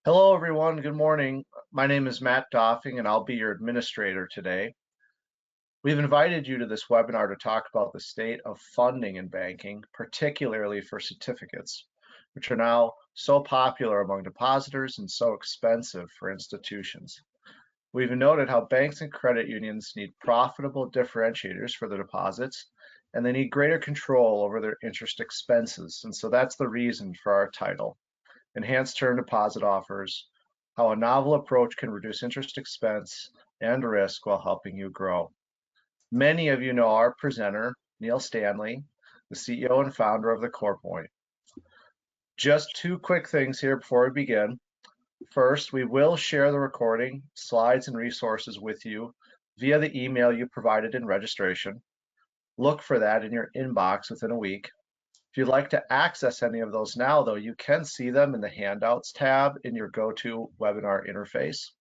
Hello, everyone. Good morning. My name is Matt Doffing, and I'll be your administrator today. We've invited you to this webinar to talk about the state of funding in banking, particularly for certificates, which are now so popular among depositors and so expensive for institutions. We've noted how banks and credit unions need profitable differentiators for their deposits, and they need greater control over their interest expenses. And so that's the reason for our title. Enhanced term deposit offers, how a novel approach can reduce interest expense and risk while helping you grow. Many of you know our presenter, Neil Stanley, the CEO and founder of the CorePoint. Just two quick things here before we begin. First, we will share the recording, slides, and resources with you via the email you provided in registration. Look for that in your inbox within a week. If you'd like to access any of those now, though, you can see them in the Handouts tab in your GoToWebinar interface.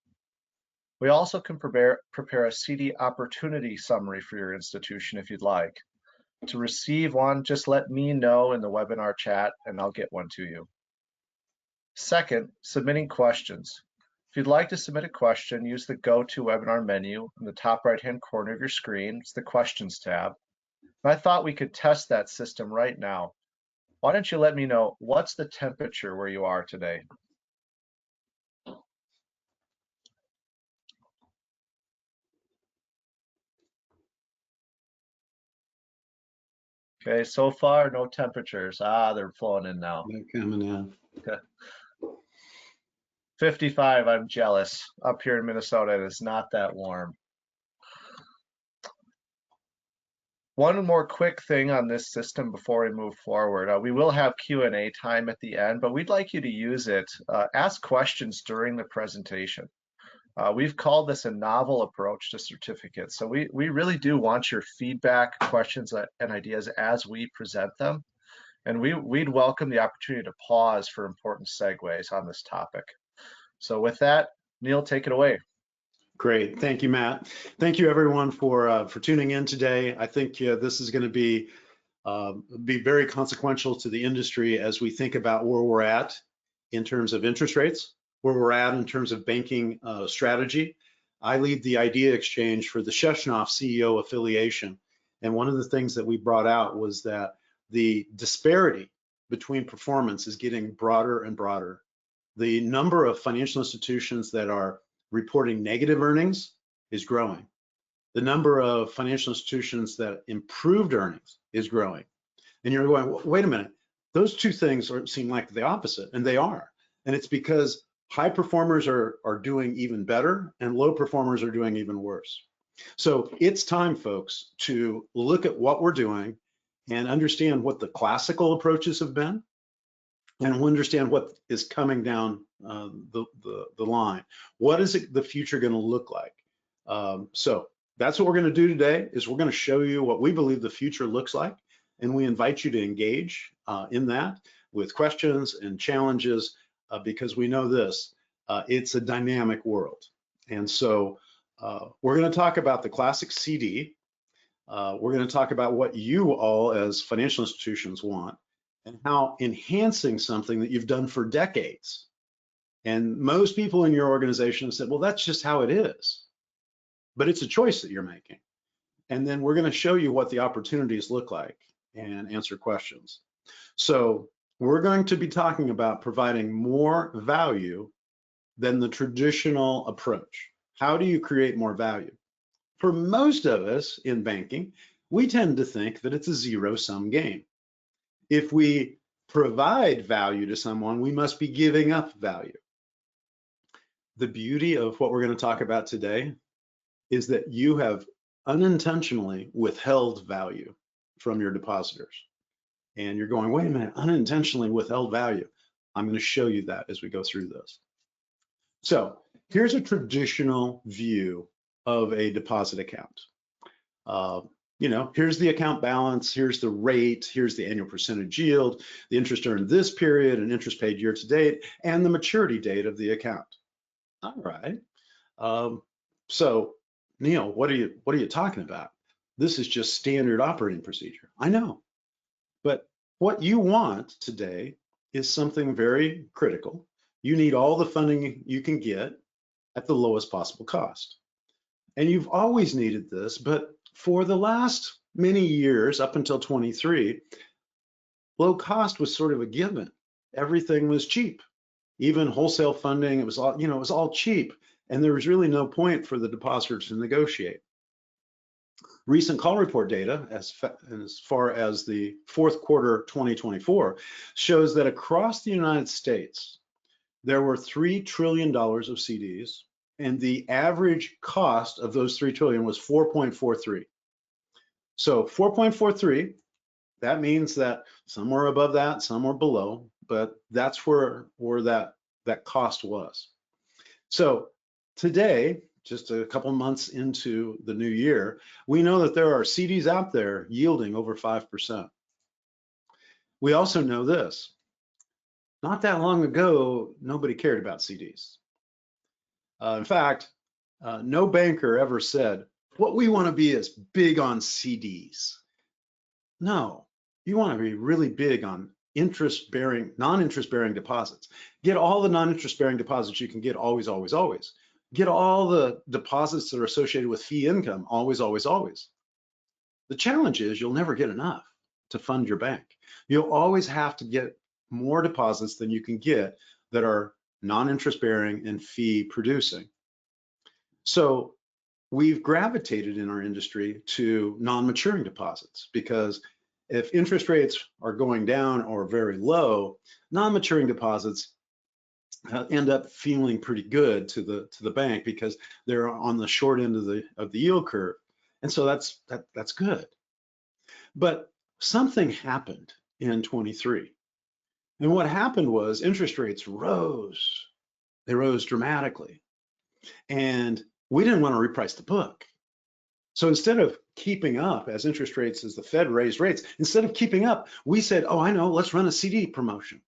We also can prepare a CD opportunity summary for your institution if you'd like. To receive one, just let me know in the webinar chat and I'll get one to you. Second, submitting questions. If you'd like to submit a question, use the GoToWebinar menu in the top right-hand corner of your screen. It's the Questions tab. And I thought we could test that system right now. Why don't you let me know what's the temperature where you are today? Okay, so far no temperatures. They're flowing in now. They're coming in. Okay. 55, I'm jealous. Up here in Minnesota, it is not that warm. One more quick thing on this system before we move forward. We will have Q&A time at the end, but we'd like you to use it. Ask questions during the presentation. We've called this a novel approach to certificates. So we really do want your feedback, questions, and ideas as we present them. And we'd welcome the opportunity to pause for important segues on this topic. So with that, Neil, take it away. Great, thank you, Matt. Thank you, everyone, for tuning in today. I think this is going to be very consequential to the industry as we think about where we're at in terms of interest rates, where we're at in terms of banking strategy. I lead the idea exchange for the Sheshnoff CEO affiliation, and one of the things that we brought out was that the disparity between performance is getting broader and broader. The number of financial institutions that are reporting negative earnings is growing. The number of financial institutions that improved earnings is growing. And you're going, wait a minute, those two things seem like the opposite, and they are. And it's because high performers are doing even better and low performers are doing even worse. So it's time, folks, to look at what we're doing and understand what the classical approaches have been, and understand what is coming down the line. What is the future going to look like? So that's what we're going to do today, is we're going to show you what we believe the future looks like, and we invite you to engage in that with questions and challenges, because we know this, it's a dynamic world. And so we're going to talk about the classic CD. We're going to talk about what you all as financial institutions want, and how enhancing something that you've done for decades. And most people in your organization said, well, that's just how it is. But it's a choice that you're making. And then we're going to show you what the opportunities look like and answer questions. So we're going to be talking about providing more value than the traditional approach. How do you create more value? For most of us in banking, we tend to think that it's a zero-sum game. If we provide value to someone, we must be giving up value. The beauty of what we're going to talk about today is that you have unintentionally withheld value from your depositors. And you're going, wait a minute, unintentionally withheld value. I'm going to show you that as we go through this. So here's a traditional view of a deposit account. Here's the account balance, here's the rate, here's the annual percentage yield, the interest earned this period and interest paid year to date, and the maturity date of the account. All right. So Neil, what are you talking about? This is just standard operating procedure. I know. But what you want today is something very critical. You need all the funding you can get at the lowest possible cost. And you've always needed this, but for the last many years, up until 23, low cost was sort of a given. Everything was cheap. Even wholesale funding, it was all, it was all cheap. And there was really no point for the depositors to negotiate. Recent call report data, as far as the fourth quarter 2024, shows that across the United States, there were $3 trillion of CDs, and the average cost of those 3 trillion was 4.43. So 4.43, that means that some were above that, some were below, but that's where that cost was. So today, just a couple months into the new year, we know that there are CDs out there yielding over 5%. We also know this. Not that long ago, nobody cared about CDs. In fact, no banker ever said, what we want to be is big on CDs. No, you want to be really big on interest-bearing, non-interest-bearing deposits. Get all the non-interest-bearing deposits you can get, always, always, always. Get all the deposits that are associated with fee income, always, always, always. The challenge is you'll never get enough to fund your bank. You'll always have to get more deposits than you can get that are non-interest bearing and fee producing. So we've gravitated in our industry to non-maturing deposits, because if interest rates are going down or very low, non-maturing deposits end up feeling pretty good to the bank because they're on the short end of the yield curve. And so that's good. But something happened in 23. And what happened was interest rates rose. They rose dramatically. And we didn't want to reprice the book. So instead of keeping up as interest rates, as the Fed raised rates, instead of keeping up, we said, oh, I know, let's run a CD promotion.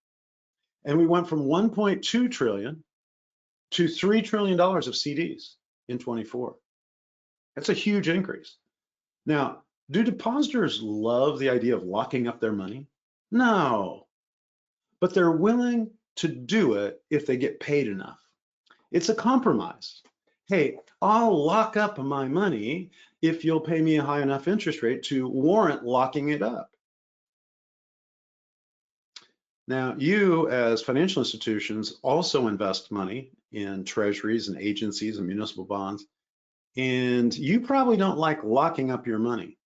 And we went from 1.2 trillion to $3 trillion of CDs in 24. That's a huge increase. Now, do depositors love the idea of locking up their money? No, but they're willing to do it if they get paid enough. It's a compromise. Hey, I'll lock up my money if you'll pay me a high enough interest rate to warrant locking it up. Now, you as financial institutions also invest money in treasuries and agencies and municipal bonds, and you probably don't like locking up your money.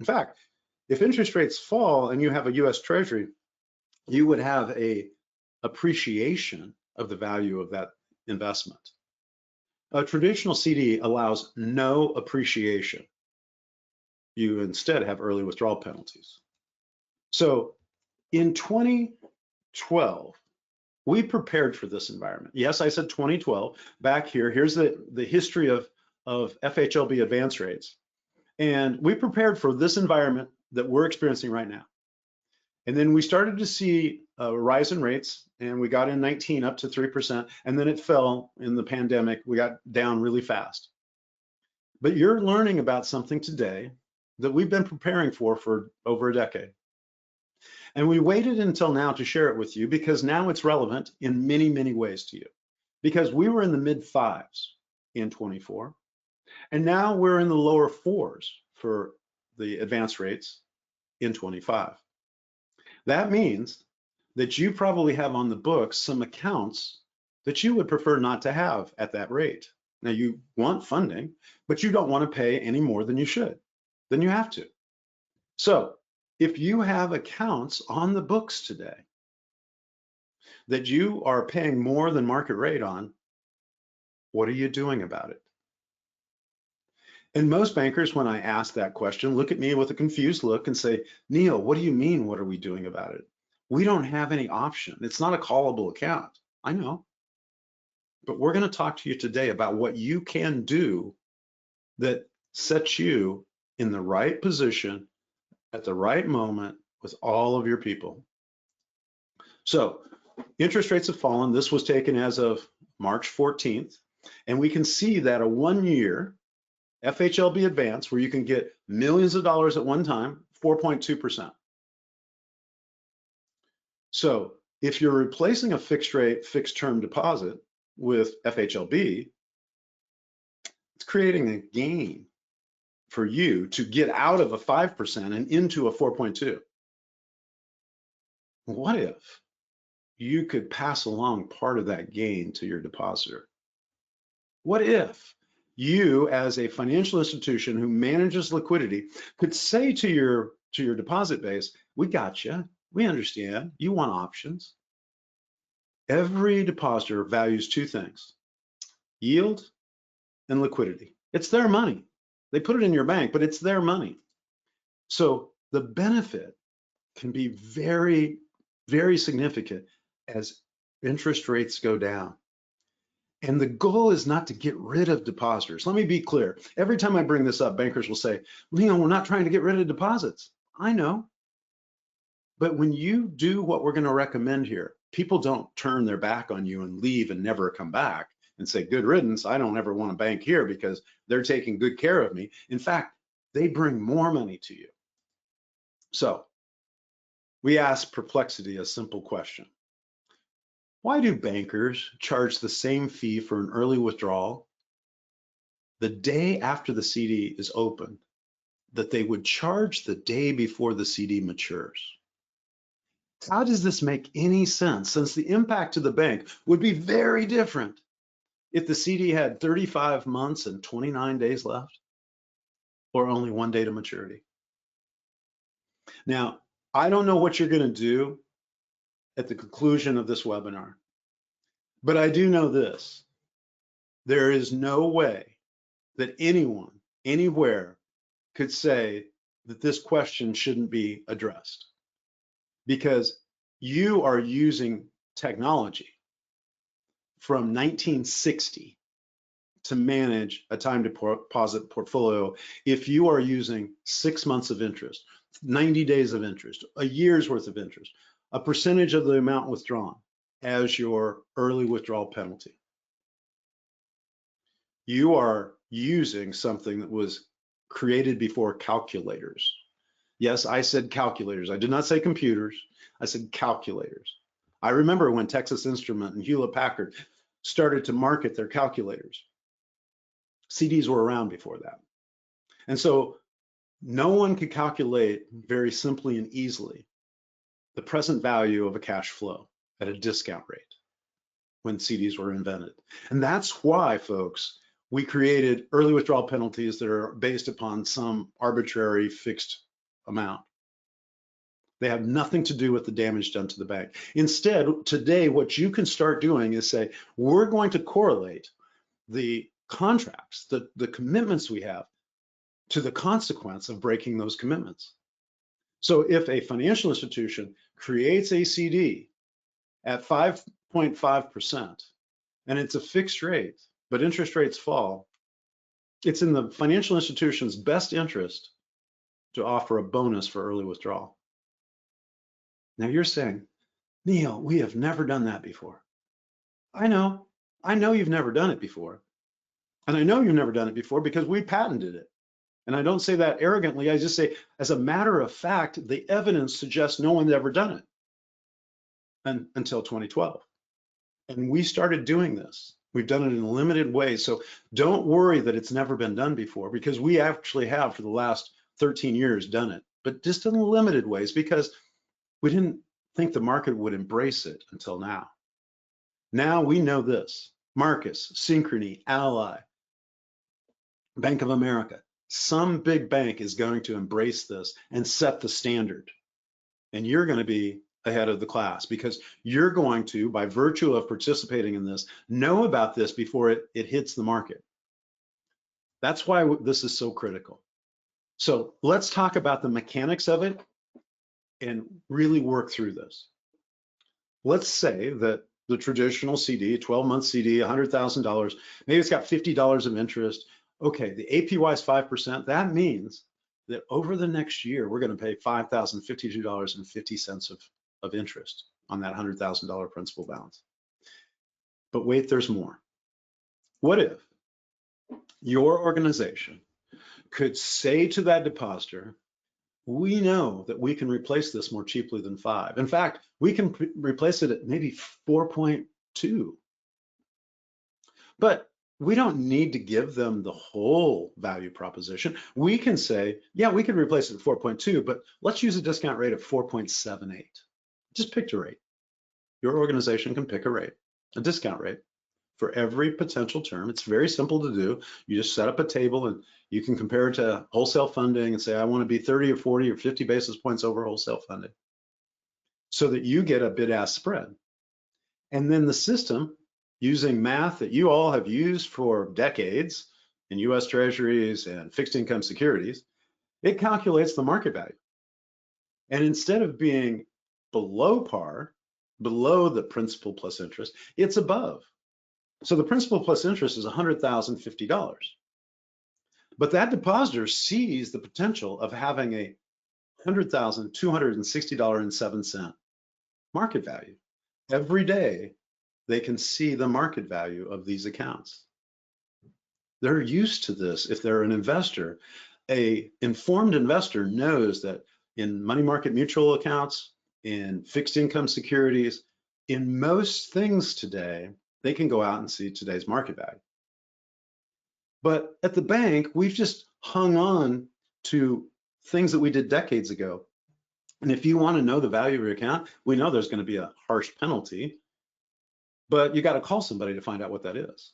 In fact, if interest rates fall and you have a US Treasury, you would have a appreciation of the value of that investment. A traditional CD allows no appreciation. You instead have early withdrawal penalties. So in 2012, we prepared for this environment. Yes, I said 2012. Back here, here's the history of FHLB advance rates. And we prepared for this environment that we're experiencing right now. And then we started to see a rise in rates, and we got in 19 up to 3%, and then it fell in the pandemic. We got down really fast. But you're learning about something today that we've been preparing for over a decade. And we waited until now to share it with you because now it's relevant in many, many ways to you. Because we were in the mid fives in 24, and now we're in the lower fours for the advance rates in 25. That means that you probably have on the books some accounts that you would prefer not to have at that rate. Now you want funding, but you don't want to pay any more than you should. Then you have to. So if you have accounts on the books today that you are paying more than market rate on, what are you doing about it? And most bankers, when I ask that question, look at me with a confused look and say, Neil, what do you mean, what are we doing about it? We don't have any option. It's not a callable account. I know. But we're going to talk to you today about what you can do that sets you in the right position at the right moment with all of your people. So interest rates have fallen. This was taken as of March 14th. And we can see that a 1-year FHLB advance, where you can get millions of dollars at one time, 4.2%. So If you're replacing a fixed rate, fixed term deposit with FHLB, it's creating a gain for you to get out of a 5% and into a 4.2. What if you could pass along part of that gain to your depositor? What if you, as a financial institution who manages liquidity, could say to your deposit base, we got you, we understand, you want options. Every depositor values two things: yield and liquidity. It's their money. They put it in your bank, but it's their money. So the benefit can be very, very significant as interest rates go down. And the goal is not to get rid of depositors. Let me be clear. Every time I bring this up, bankers will say, Leon, we're not trying to get rid of deposits. I know. But when you do what we're going to recommend here, people don't turn their back on you and leave and never come back and say, good riddance, I don't ever want to bank here because they're taking good care of me. In fact, they bring more money to you. So we ask Perplexity a simple question. Why do bankers charge the same fee for an early withdrawal the day after the CD is opened that they would charge the day before the CD matures? How does this make any sense, since the impact to the bank would be very different if the CD had 35 months and 29 days left, or only 1 day to maturity? Now, I don't know what you're going to do at the conclusion of this webinar, but I do know this: there is no way that anyone, anywhere, could say that this question shouldn't be addressed, because you are using technology from 1960 to manage a time deposit portfolio. If you are using 6 months of interest, 90 days of interest, a year's worth of interest, a percentage of the amount withdrawn as your early withdrawal penalty, you are using something that was created before calculators. Yes, I said calculators. I did not say computers. I said calculators. I remember when Texas Instrument and Hewlett Packard started to market their calculators. CDs were around before that. And so no one could calculate very simply and easily the present value of a cash flow at a discount rate when CDs were invented. And that's why, folks, we created early withdrawal penalties that are based upon some arbitrary fixed amount. They have nothing to do with the damage done to the bank. Instead, today, what you can start doing is say, we're going to correlate the contracts, the commitments we have, to the consequence of breaking those commitments. So if a financial institution creates a CD at 5.5%, and it's a fixed rate, but interest rates fall, it's in the financial institution's best interest to offer a bonus for early withdrawal. Now you're saying, Neil, we have never done that before. I know you've never done it before. And I know you've never done it before because we patented it. And I don't say that arrogantly. I just say, as a matter of fact, the evidence suggests no one's ever done it until 2012. And we started doing this. We've done it in a limited way. So don't worry that it's never been done before, because we actually have for the last 13 years done it, but just in limited ways, because we didn't think the market would embrace it until now. Now we know this: Marcus, Synchrony, Ally, Bank of America, some big bank is going to embrace this and set the standard. And you're going to be ahead of the class, because you're going to, by virtue of participating in this, know about this before it hits the market. That's why this is so critical. So let's talk about the mechanics of it and really work through this. Let's say that the traditional CD, 12-month CD, $100,000, maybe it's got $50 of interest. Okay, the APY is 5%. That means that over the next year, we're going to pay $5,052.50 of interest on that $100,000 principal balance. But wait, there's more. What if your organization could say to that depositor, we know that we can replace this more cheaply than 5. In fact, we can replace it at maybe 4.2. But we don't need to give them the whole value proposition. We can say, yeah, we could replace it at 4.2, but let's use a discount rate of 4.78. Just pick a rate. Your organization can pick a rate, a discount rate for every potential term. It's very simple to do. You just set up a table and you can compare it to wholesale funding and say, I want to be 30 or 40 or 50 basis points over wholesale funding so that you get a bid-ask spread. And then the system, using math that you all have used for decades in US Treasuries and fixed income securities, it calculates the market value. And instead of being below par, below the principal plus interest, it's above. So the principal plus interest is $100,050. But that depositor sees the potential of having a $100,260.07 market value. Every day, they can see the market value of these accounts. They're used to this. If they're an investor, an informed investor knows that in money market mutual accounts, in fixed income securities, in most things today, they can go out and see today's market value. But at the bank, we've just hung on to things that we did decades ago. And if you want to know the value of your account, we know there's going to be a harsh penalty, but you got to call somebody to find out what that is.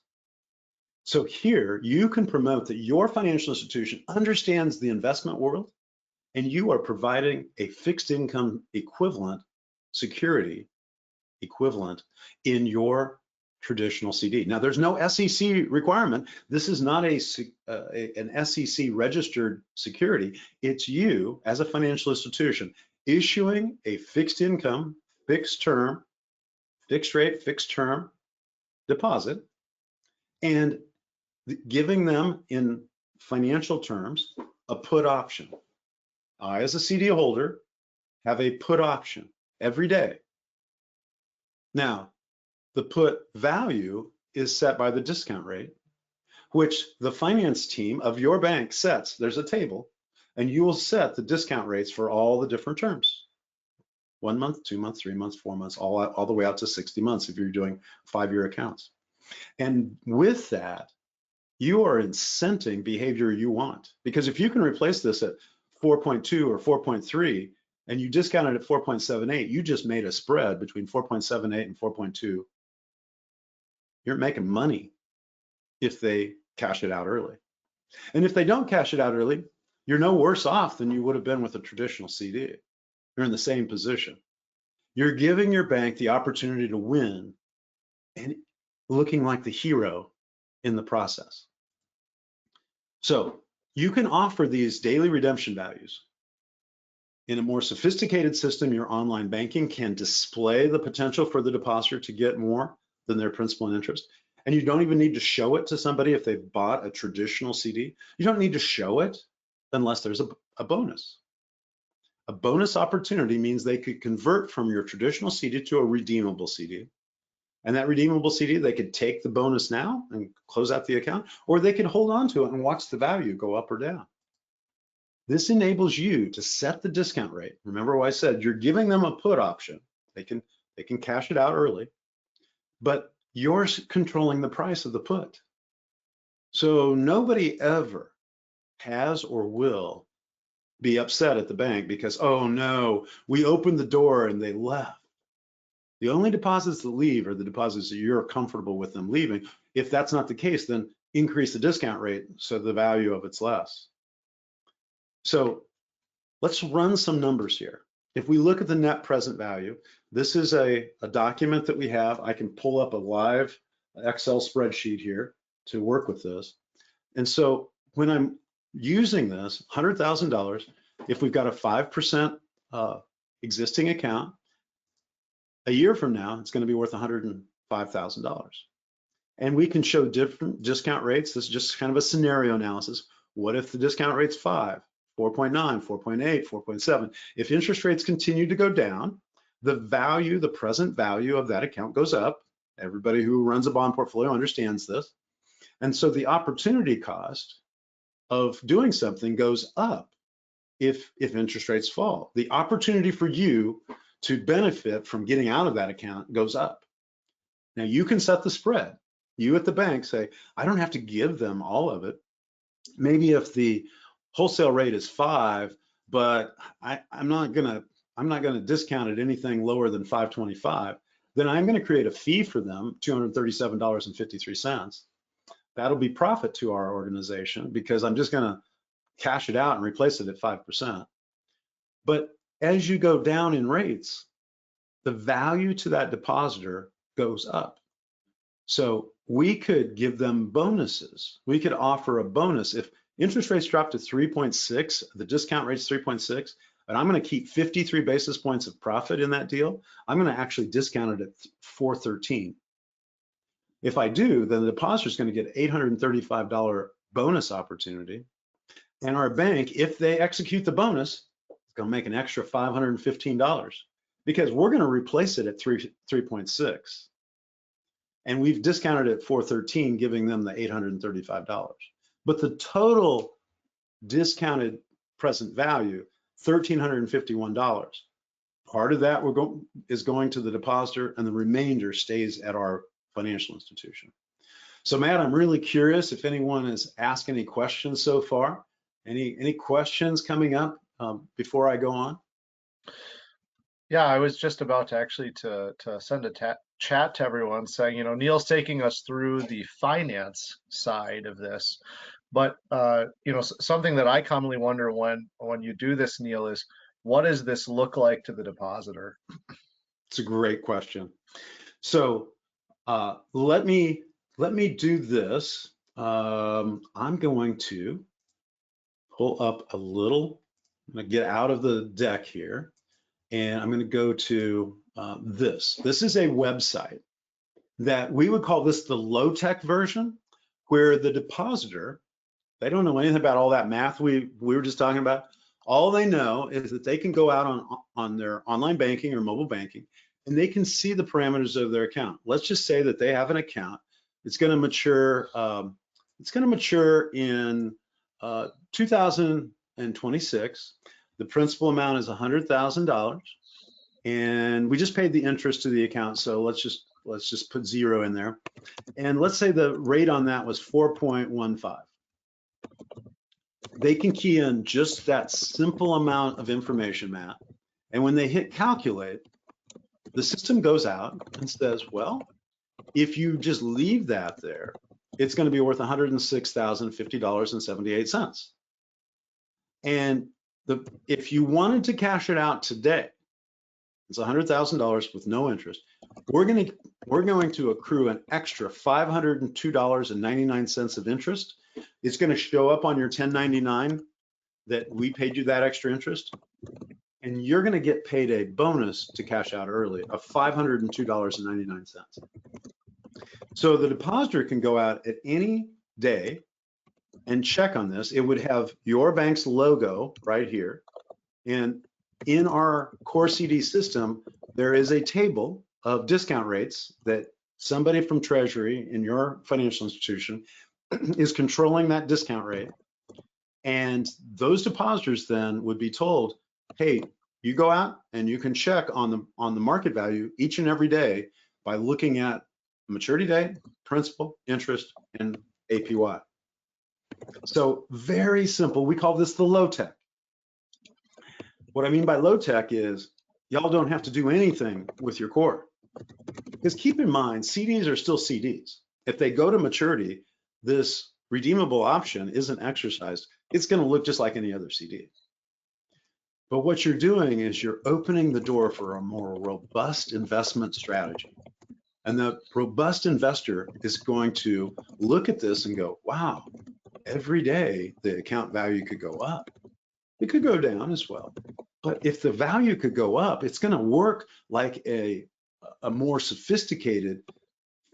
So here you can promote that your financial institution understands the investment world and you are providing a fixed income equivalent security equivalent in your traditional CD. Now there's no SEC requirement. This is not an SEC registered security. It's you as a financial institution issuing a fixed income, fixed term, fixed rate, fixed term deposit and giving them in financial terms a put option. I, as a CD holder, have a put option every day. Now, the put value is set by the discount rate, which the finance team of your bank sets. There's a table, and you will set the discount rates for all the different terms. 1 month, 2 months, 3 months, 4 months, all the way out to 60 months if you're doing 5-year accounts. And with that, you are incenting behavior you want. Because if you can replace this at 4.2 or 4.3, and you discount it at 4.78, you just made a spread between 4.78 and 4.2. You're making money if they cash it out early. And if they don't cash it out early, you're no worse off than you would have been with a traditional CD. You're in the same position. You're giving your bank the opportunity to win and looking like the hero in the process. So you can offer these daily redemption values. In a more sophisticated system, your online banking can display the potential for the depositor to get more than their principal and interest. And you don't even need to show it to somebody if they've bought a traditional CD. You don't need to show it unless there's a bonus. A bonus opportunity means they could convert from your traditional CD to a redeemable CD. And that redeemable CD, they could take the bonus now and close out the account, or they could hold on to it and watch the value go up or down. This enables you to set the discount rate. Remember what I said, you're giving them a put option. They can cash it out early, but you're controlling the price of the put. So nobody ever has or will be upset at the bank because, oh no, we opened the door and they left. The only deposits that leave are the deposits that you're comfortable with them leaving. If that's not the case, then increase the discount rate so the value of it's less. So let's run some numbers here. If we look at the net present value, this is a document that we have. I can pull up a live Excel spreadsheet here to work with this. And so when I'm using this $100,000, if we've got a 5% existing account, a year from now, it's going to be worth $105,000. And we can show different discount rates. This is just kind of a scenario analysis. What if the discount rate's 5, 4.9, 4.8, 4.7? If interest rates continue to go down, the value, the present value of that account goes up. Everybody who runs a bond portfolio understands this. And so the opportunity cost of doing something goes up. if interest rates fall. The opportunity for you to benefit from getting out of that account goes up. Now you can set the spread. You at the bank say, I don't have to give them all of it. Maybe if the wholesale rate is 5, but I'm not gonna discount it anything lower than 5.25, then I'm gonna create a fee for them, $237.53. That'll be profit to our organization because I'm just gonna cash it out and replace it at 5%. But as you go down in rates, the value to that depositor goes up. So we could give them bonuses. We could offer a bonus. If interest rates drop to 3.6, the discount rate's 3.6, and I'm going to keep 53 basis points of profit in that deal, I'm going to actually discount it at 413. If I do, then the depositor is going to get $835 bonus opportunity. And our bank, if they execute the bonus, is going to make an extra $515 because we're going to replace it at 3.6. And we've discounted it at 413, giving them the $835. But the total discounted present value, $1,351. Part of that is going to the depositor, and the remainder stays at our financial institution. So Matt, I'm really curious if anyone has asked any questions so far. Any questions coming up before I go on? Yeah, I was just about to actually to send a chat to everyone saying, Neil's taking us through the finance side of this, but something that I commonly wonder when you do this, Neil, is what does this look like to the depositor? It's a great question. So let me do this. I'm going to pull up a little. I'm going to get out of the deck here. And I'm going to go to this. This is a website that we would call this the low-tech version, where the depositor, they don't know anything about all that math we were just talking about. All they know is that they can go out on their online banking or mobile banking, and they can see the parameters of their account. Let's just say that they have an account. It's going to mature. It's going to mature in 2026. The principal amount is $100,000, and we just paid the interest to the account. So let's just put 0 in there, and let's say the rate on that was 4.15. They can key in just that simple amount of information, Matt, and when they hit calculate, the system goes out and says, well, if you just leave that there, it's going to be worth $106,050.78. And if you wanted to cash it out today, it's $100,000 with no interest. We're going to accrue an extra $502.99 of interest. It's going to show up on your 1099 that we paid you that extra interest, and you're going to get paid a bonus to cash out early of $502.99. So the depositor can go out at any day and check on this. It would have your bank's logo right here. And in our core CD system, there is a table of discount rates that somebody from Treasury in your financial institution is controlling that discount rate. And those depositors then would be told, hey, you go out and you can check on the market value each and every day by looking at maturity date, principal, interest, and APY. So very simple. We call this the low tech. What I mean by low tech is y'all don't have to do anything with your core. Because keep in mind, CDs are still CDs. If they go to maturity, this redeemable option isn't exercised. It's going to look just like any other CD. But what you're doing is you're opening the door for a more robust investment strategy. And the robust investor is going to look at this and go, wow, every day the account value could go up. It could go down as well. But if the value could go up, it's going to work like a more sophisticated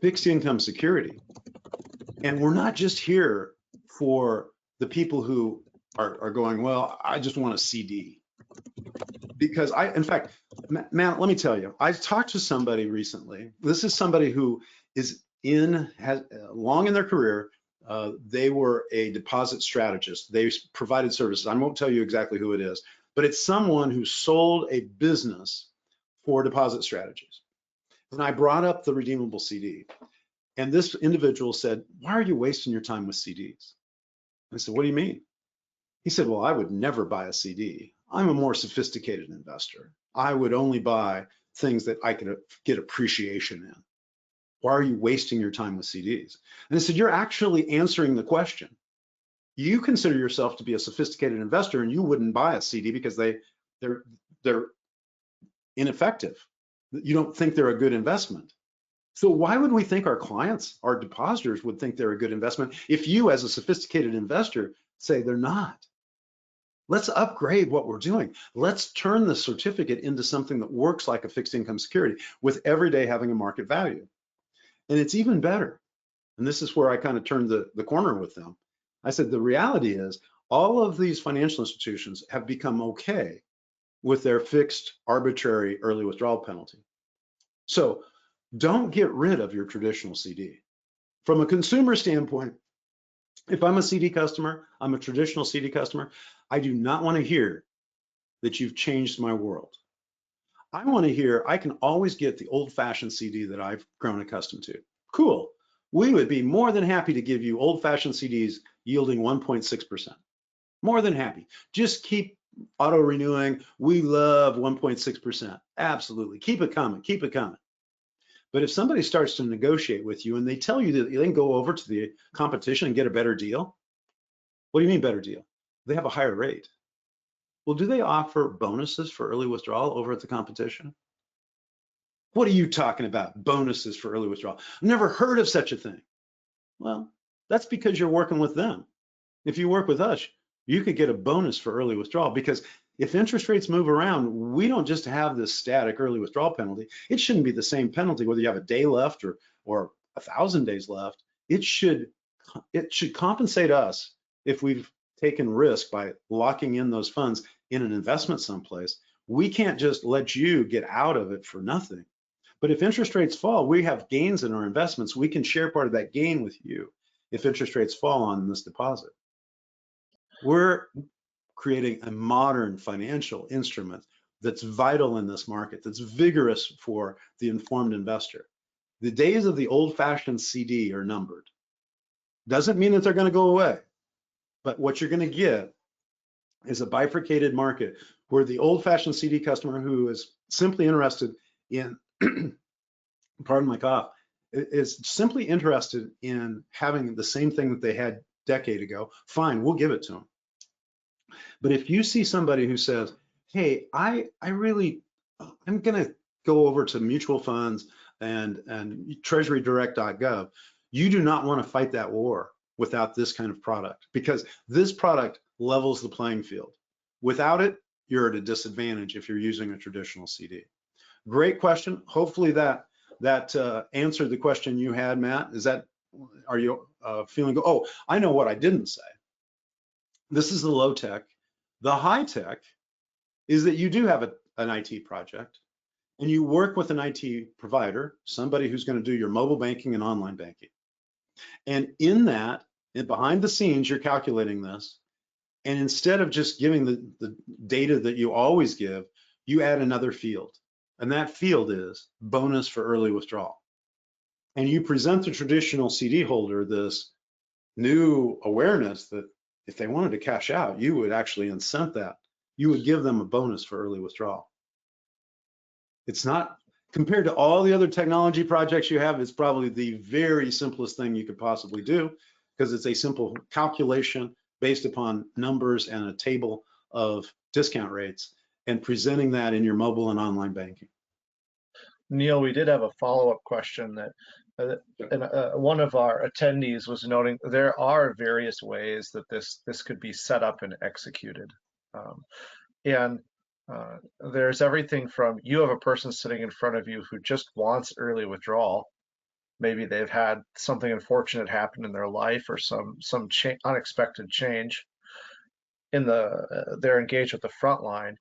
fixed income security. And we're not just here for the people who are going, well, I just want a CD. Because in fact, Matt, let me tell you, I talked to somebody recently. This is somebody who is long in their career, They were a deposit strategist. They provided services. I won't tell you exactly who it is, but it's someone who sold a business for deposit strategies. And I brought up the redeemable CD, and this individual said, "Why are you wasting your time with CDs?" I said, "What do you mean?" He said, "Well, I would never buy a CD. I'm a more sophisticated investor. I would only buy things that I could get appreciation in. Why are you wasting your time with CDs?" And I said, "You're actually answering the question. You consider yourself to be a sophisticated investor, and you wouldn't buy a CD because they're they're ineffective. You don't think they're a good investment. So why would we think our clients, our depositors, would think they're a good investment if you, as a sophisticated investor, say they're not? Let's upgrade what we're doing. Let's turn the certificate into something that works like a fixed income security with every day having a market value. And it's even better. And this is where I kind of turned the corner with them. I said, the reality is all of these financial institutions have become okay with their fixed arbitrary early withdrawal penalty. So don't get rid of your traditional CD. From a consumer standpoint, if I'm a CD customer, I'm a traditional CD customer, I do not want to hear that you've changed my world. I want to hear I can always get the old-fashioned CD that I've grown accustomed to. Cool. We would be more than happy to give you old-fashioned CDs yielding 1.6%. More than happy. Just keep auto-renewing. We love 1.6%. Absolutely. Keep it coming. Keep it coming. But if somebody starts to negotiate with you and they tell you that they can go over to the competition and get a better deal, what do you mean better deal? They have a higher rate. Well, do they offer bonuses for early withdrawal over at the competition? What are you talking about? Bonuses for early withdrawal? I've never heard of such a thing. Well, that's because you're working with them. If you work with us, you could get a bonus for early withdrawal, because if interest rates move around, we don't just have this static early withdrawal penalty. It shouldn't be the same penalty whether you have a day left or 1,000 days left. It should compensate us if we've taken risk by locking in those funds in an investment someplace. We can't just let you get out of it for nothing. But if interest rates fall, we have gains in our investments. We can share part of that gain with you if interest rates fall on this deposit. We're creating a modern financial instrument that's vital in this market, that's vigorous for the informed investor. The days of the old-fashioned CD are numbered. Doesn't mean that they're going to go away, but what you're going to get is a bifurcated market where the old-fashioned CD customer who is simply interested in, pardon my cough, is simply interested in having the same thing that they had a decade ago, fine, we'll give it to them. But if you see somebody who says, hey, I'm going to go over to mutual funds and treasurydirect.gov, you do not want to fight that war without this kind of product, because this product levels the playing field. Without it, you're at a disadvantage if you're using a traditional CD. Great question. Hopefully that answered the question you had, Matt. Are you feeling good? Oh, I know what I didn't say. This is the low tech. The high tech is that you do have an IT project and you work with an IT provider, somebody who's going to do your mobile banking and online banking. And in that, and behind the scenes, you're calculating this. And instead of just giving the data that you always give, you add another field. And that field is bonus for early withdrawal. And you present the traditional CD holder this new awareness that if they wanted to cash out, you would actually incent that. You would give them a bonus for early withdrawal. It's not, compared to all the other technology projects you have, it's probably the very simplest thing you could possibly do, because it's a simple calculation based upon numbers and a table of discount rates and presenting that in your mobile and online banking. Neil, we did have a follow-up question that one of our attendees was noting there are various ways that this could be set up and executed. And there's everything from, you have a person sitting in front of you who just wants early withdrawal. Maybe they've had something unfortunate happen in their life or some unexpected change in they're engaged with the front line.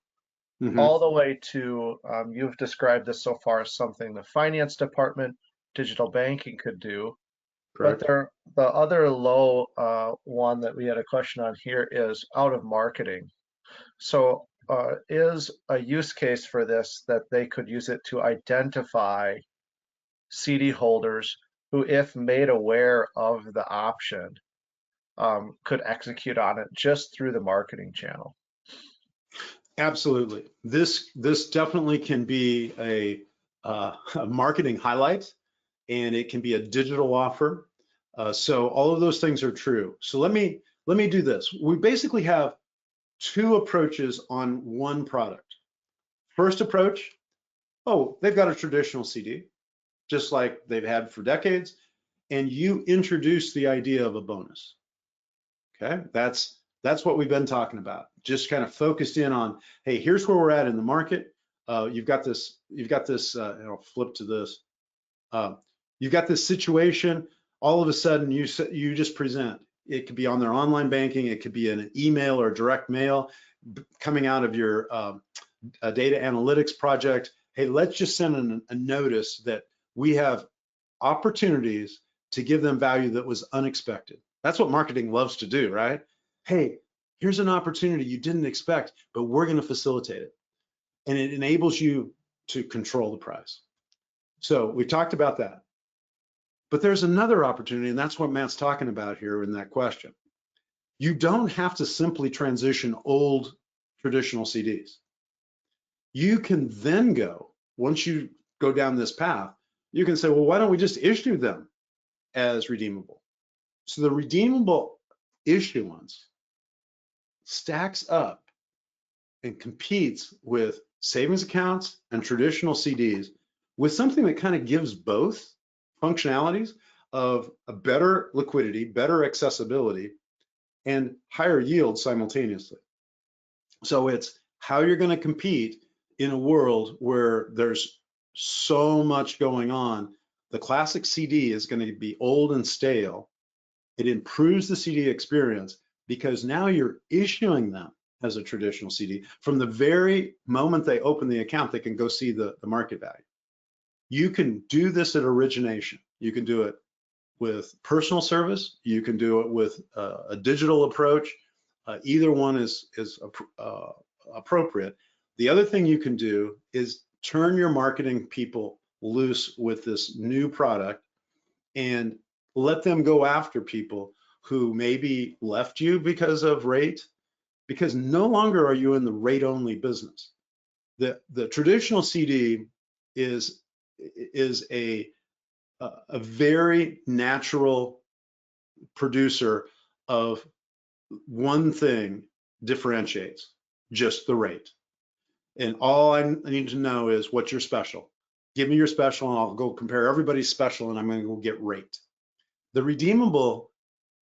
Mm-hmm. All the way to, you've described this so far as something the finance department, digital banking could do, But correct? the other low one that we had a question on here is out of marketing. So is a use case for this that they could use it to identify CD holders who, if made aware of the option, could execute on it just through the marketing channel? Absolutely. This definitely can be a marketing highlight, and it can be a digital offer. So all of those things are true. So let me do this. We basically have two approaches on one product. First approach, oh, they've got a traditional CD, just like they've had for decades, and you introduce the idea of a bonus. Okay, that's what we've been talking about. Just kind of focused in on, hey, here's where we're at in the market. You've got this. And I'll flip to this. Uh, you've got this situation. All of a sudden, you just present. It could be on their online banking. It could be an email or direct mail coming out of your data analytics project. Hey, let's just send a notice that we have opportunities to give them value that was unexpected. That's what marketing loves to do, right? Hey, here's an opportunity you didn't expect, but we're going to facilitate it. And it enables you to control the price. So we talked about that. But there's another opportunity, and that's what Matt's talking about here in that question. You don't have to simply transition old traditional CDs. You can then go, once you go down this path, you can say, well, why don't we just issue them as redeemable? So the redeemable issuance stacks up and competes with savings accounts and traditional CDs with something that kind of gives both functionalities of a better liquidity, better accessibility, and higher yield simultaneously. So it's how you're going to compete in a world where there's so much going on. The classic CD is going to be old and stale. It improves the CD experience because now you're issuing them as a traditional CD. From the very moment they open the account, they can go see the market value. You can do this at origination. You can do it with personal service. You can do it with a digital approach. Either one is appropriate. The other thing you can do is turn your marketing people loose with this new product and let them go after people who maybe left you because of rate, because no longer are you in the rate only business. The traditional CD is a very natural producer of one thing differentiates, just the rate. And all I need to know is what's your special. Give me your special and I'll go compare everybody's special and I'm going to go get rate. The redeemable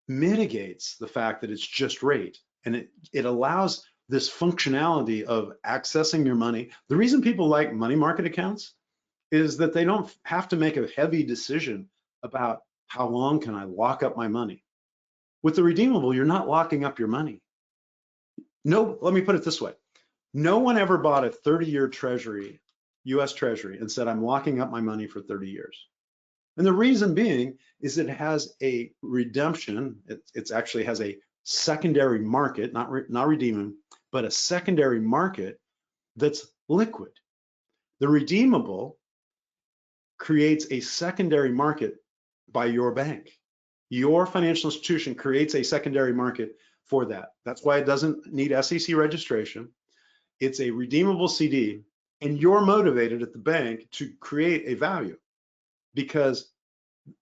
mitigates the fact that it's just rate, and it allows this functionality of accessing your money. The reason people like money market accounts is that they don't have to make a heavy decision about how long can I lock up my money. With the redeemable, you're not locking up your money. No, let me put it this way. No one ever bought a 30-year treasury, US treasury, and said, I'm locking up my money for 30 years. And the reason being is it has a redemption. It actually has a secondary market, not redeeming, but a secondary market that's liquid. The redeemable creates a secondary market by your bank. Your financial institution creates a secondary market for that. That's why it doesn't need SEC registration. It's a redeemable CD, and you're motivated at the bank to create a value, because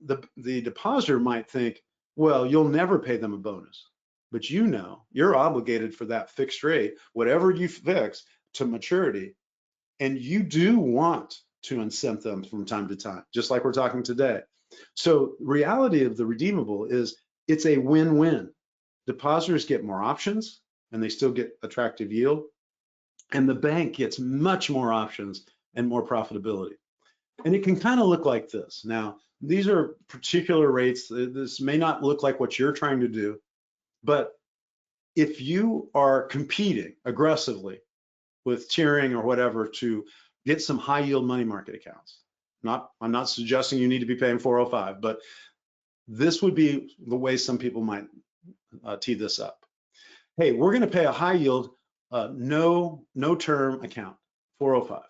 the depositor might think, well, you'll never pay them a bonus, but you know you're obligated for that fixed rate, whatever you fix, to maturity, and you do want to incent them from time to time, just like we're talking today. So reality of the redeemable is it's a win-win. Depositors get more options and they still get attractive yield, and the bank gets much more options and more profitability. And it can kind of look like this. Now, these are particular rates. This may not look like what you're trying to do, but if you are competing aggressively with tiering or whatever to get some high yield money market accounts, I'm not suggesting you need to be paying 405, but this would be the way some people might tee this up. Hey, we're going to pay a high yield, no term account, 405.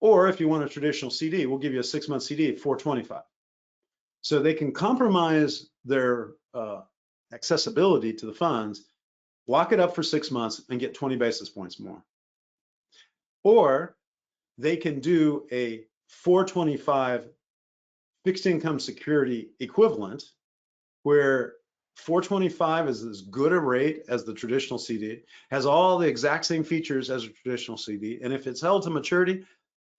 Or if you want a traditional CD, we'll give you a 6-month CD at 425. So they can compromise their accessibility to the funds, lock it up for 6 months and get 20 basis points more. Or they can do a 425 fixed income security equivalent, where 425 is as good a rate as the traditional CD, has all the exact same features as a traditional CD, and if it's held to maturity,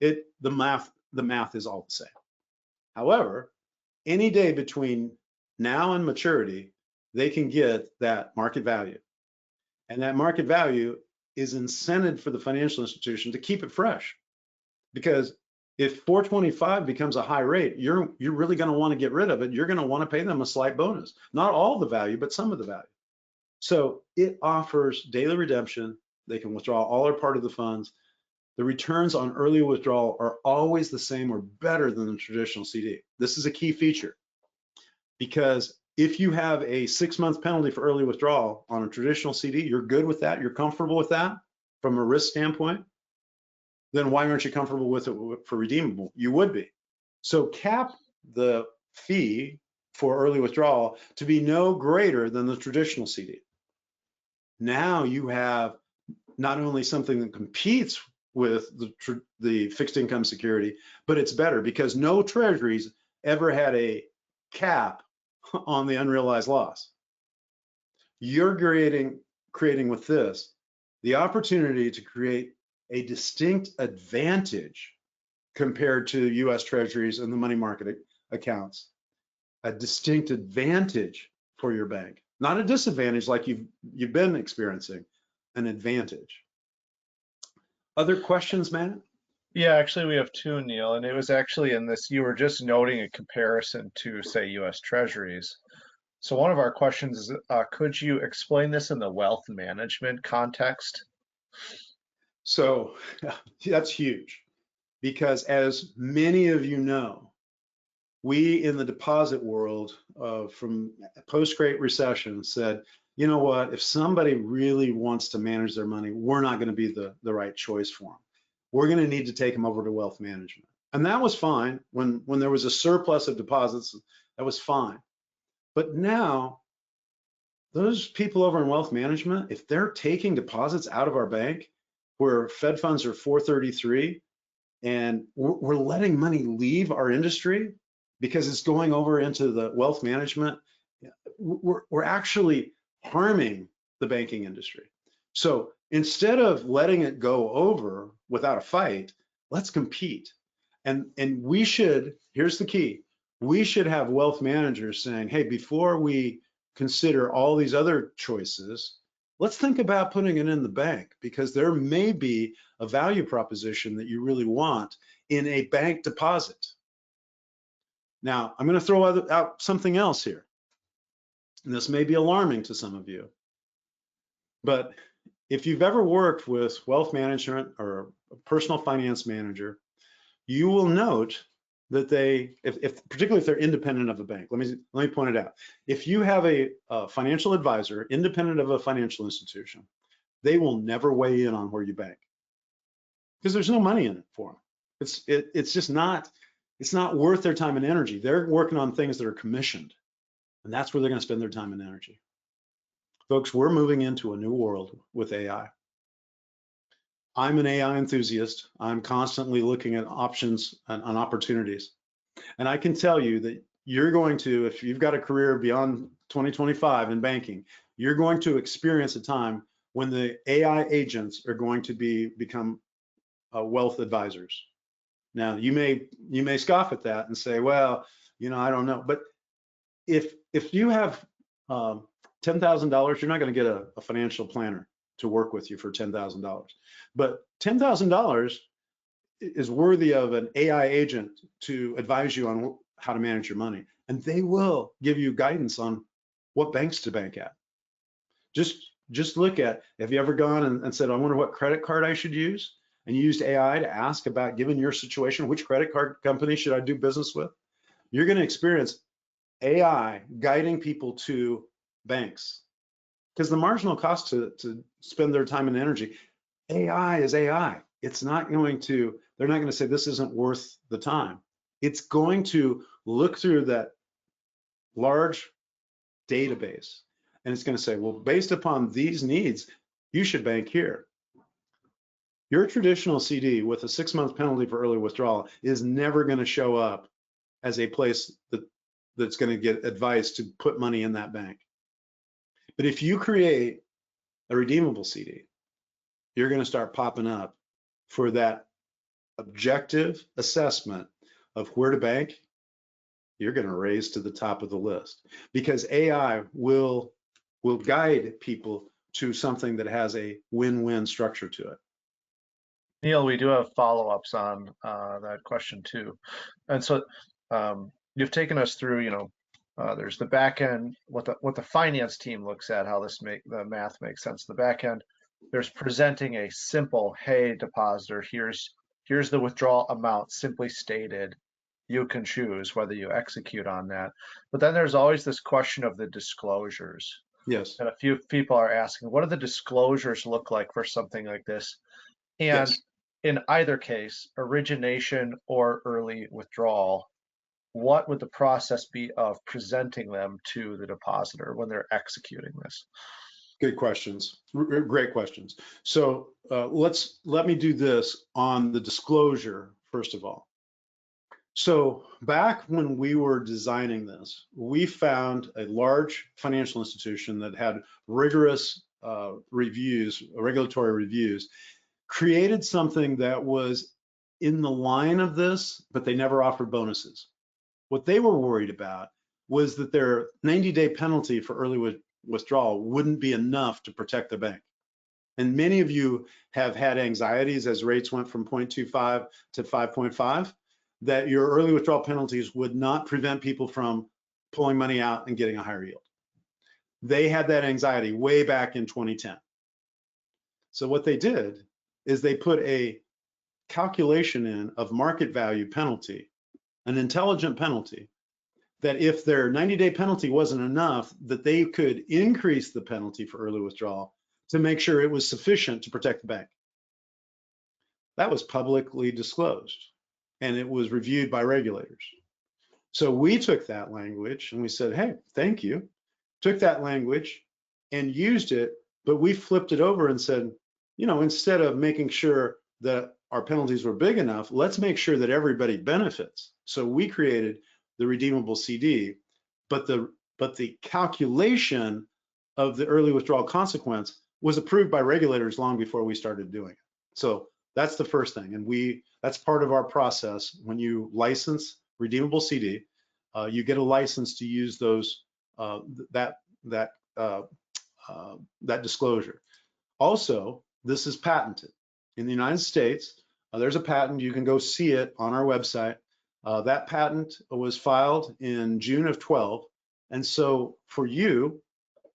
the math is all the same. However, any day between now and maturity, they can get that market value. And that market value is incented for the financial institution to keep it fresh. Because if 425 becomes a high rate, you're really going to want to get rid of it. You're going to want to pay them a slight bonus. Not all the value, but some of the value. So it offers daily redemption. They can withdraw all or part of the funds. The returns on early withdrawal are always the same or better than the traditional CD. This is a key feature, because if you have a 6-month penalty for early withdrawal on a traditional CD, you're good with that, you're comfortable with that from a risk standpoint, then why aren't you comfortable with it for redeemable? You would be. So cap the fee for early withdrawal to be no greater than the traditional CD. Now you have not only something that competes with the fixed income security, but it's better because no treasuries ever had a cap on the unrealized loss. You're creating with this the opportunity to create a distinct advantage compared to US treasuries and the money market accounts. A distinct advantage for your bank, not a disadvantage like you've been experiencing, an advantage. Other questions, Matt? Yeah, actually, we have two, Neil, and it was actually in this, you were just noting a comparison to, say, US Treasuries. So one of our questions is, could you explain this in the wealth management context? So that's huge, because as many of you know, we in the deposit world from post-Great Recession said, you know what, if somebody really wants to manage their money, we're not going to be the right choice for them. We're going to need to take them over to wealth management. And that was fine when there was a surplus of deposits, that was fine. But now those people over in wealth management, if they're taking deposits out of our bank where Fed funds are 433 and we're letting money leave our industry because it's going over into the wealth management, we're actually harming the banking industry. So instead of letting it go over without a fight, let's compete. And we should, here's the key, we should have wealth managers saying, hey, before we consider all these other choices, let's think about putting it in the bank, because there may be a value proposition that you really want in a bank deposit. Now, I'm going to throw out something else here. And this may be alarming to some of you, but if you've ever worked with wealth management or a personal finance manager, you will note that they, particularly if they're independent of a bank, let me point it out. If you have a financial advisor independent of a financial institution, they will never weigh in on where you bank, because there's no money in it for them. It's just not, it's not worth their time and energy. They're working on things that are commissioned, and that's where they're going to spend their time and energy. Folks, we're moving into a new world with AI. I'm an AI enthusiast. I'm constantly looking at options and opportunities. And I can tell you that you're going to, if you've got a career beyond 2025 in banking, you're going to experience a time when the AI agents are going to become wealth advisors. Now, you may scoff at that and say, well, I don't know. But if you have $10,000, you're not going to get a financial planner to work with you for $10,000. But $10,000 is worthy of an AI agent to advise you on how to manage your money. And they will give you guidance on what banks to bank at. Just look at, have you ever gone and said, I wonder what credit card I should use? And you used AI to ask about, given your situation, which credit card company should I do business with? You're going to experience AI guiding people to banks, because the marginal cost to spend their time and energy, AI is AI. It's not going to, they're not going to say this isn't worth the time. It's going to look through that large database and it's going to say, well, based upon these needs, you should bank here. Your traditional CD with a 6-month penalty for early withdrawal is never going to show up as a place that's going to get advice to put money in that bank. But if you create a redeemable CD, you're going to start popping up for that objective assessment of where to bank. You're going to raise to the top of the list because AI will guide people to something that has a win-win structure to it. Neil, we do have follow-ups on that question too. And so you've taken us through, there's the back end, what the finance team looks at, how the math makes sense. The back end, there's presenting a simple, hey, depositor, here's the withdrawal amount simply stated. You can choose whether you execute on that. But then there's always this question of the disclosures. Yes. And a few people are asking, what do the disclosures look like for something like this? And Yes. in either case, origination or early withdrawal, what would the process be of presenting them to the depositor when they're executing this? Good questions. Great questions. So let me do this on the disclosure first of all. So back when we were designing this, we found a large financial institution that had rigorous regulatory reviews, created something that was in the line of this, but they never offered bonuses. What they were worried about was that their 90-day penalty for early withdrawal wouldn't be enough to protect the bank. And many of you have had anxieties as rates went from 0.25 to 5.5, that your early withdrawal penalties would not prevent people from pulling money out and getting a higher yield. They had that anxiety way back in 2010. So what they did is they put a calculation in of market value penalty, an intelligent penalty, that if their 90-day penalty wasn't enough, that they could increase the penalty for early withdrawal to make sure it was sufficient to protect the bank. That was publicly disclosed and it was reviewed by regulators. So we took that language and we said, hey, thank you. Took that language and used it, but we flipped it over and said, instead of making sure that our penalties were big enough, let's make sure that everybody benefits. So we created the redeemable CD, but the calculation of the early withdrawal consequence was approved by regulators long before we started doing it. So that's the first thing, and that's part of our process. When you license redeemable CD, you get a license to use those that disclosure. Also, this is patented in the United States. There's a patent. You can go see it on our website. That patent was filed in June of 12, and so for you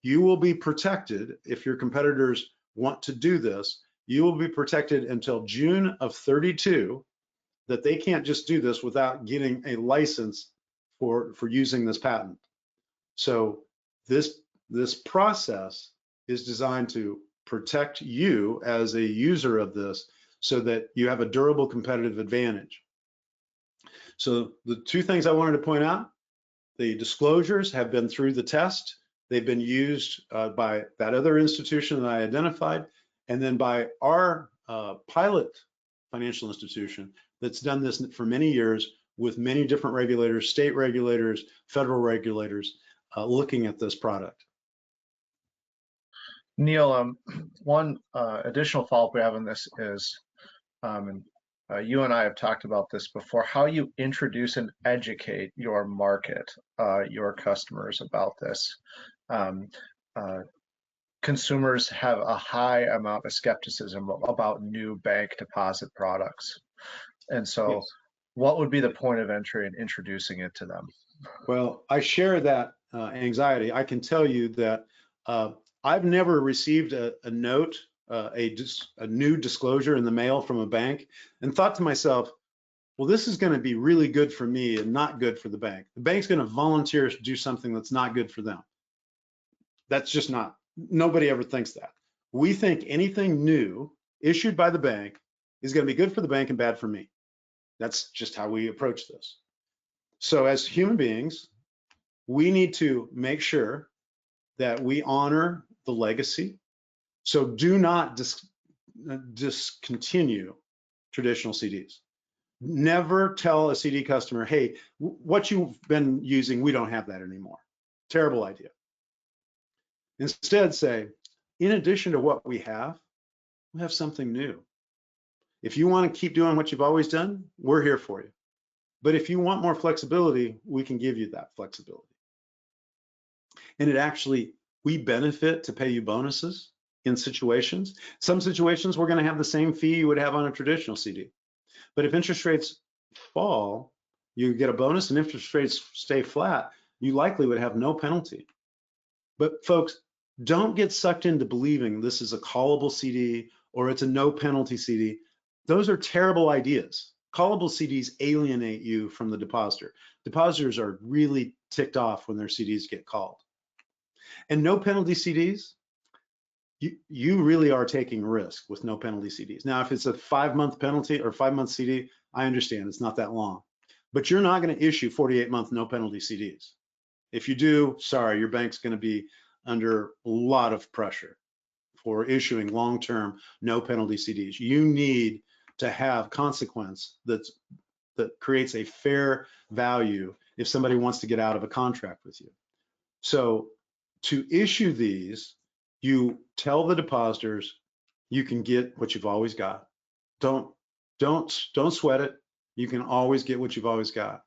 will be protected if your competitors want to do this. You will be protected until June of 32, that they can't just do this without getting a license for using this patent. So this process is designed to protect you as a user of this so that you have a durable competitive advantage. So the two things I wanted to point out, the disclosures have been through the test. They've been used by that other institution that I identified, and then by our pilot financial institution that's done this for many years with many different regulators, state regulators, federal regulators, looking at this product. Neil, one additional follow-up we have on this is, you and I have talked about this before, how you introduce and educate your market, your customers about this. Consumers have a high amount of skepticism about new bank deposit products. And so Yes. What would be the point of entry in introducing it to them? Well, I share that anxiety. I can tell you that I've never received a note, a new disclosure in the mail from a bank and thought to myself, well, this is going to be really good for me and not good for the bank. The bank's going to volunteer to do something that's not good for them. That's just not, nobody ever thinks that. We think anything new issued by the bank is going to be good for the bank and bad for me. That's just how we approach this. So as human beings, we need to make sure that we honor the legacy. So do not discontinue traditional CDs. Never tell a CD customer, hey, what you've been using, we don't have that anymore. Terrible idea. Instead say, in addition to what we have something new. If you want to keep doing what you've always done, we're here for you. But if you want more flexibility, we can give you that flexibility. And it actually, we benefit to pay you bonuses in situations. Some situations, we're going to have the same fee you would have on a traditional CD. But if interest rates fall, you get a bonus, and if interest rates stay flat, you likely would have no penalty. But folks, don't get sucked into believing this is a callable CD or it's a no penalty CD. Those are terrible ideas. Callable CDs alienate you from the depositor. Depositors are really ticked off when their CDs get called. And no penalty CDs, you really are taking risk with no penalty CDs. Now, if it's a 5-month penalty or 5-month CD, I understand it's not that long, but you're not going to issue 48-month no penalty CDs. If you do, sorry, your bank's going to be under a lot of pressure for issuing long-term no penalty CDs. You need to have consequence that creates a fair value if somebody wants to get out of a contract with you. So to issue these, you tell the depositors you can get what you've always got. Don't sweat it. You can always get what you've always got.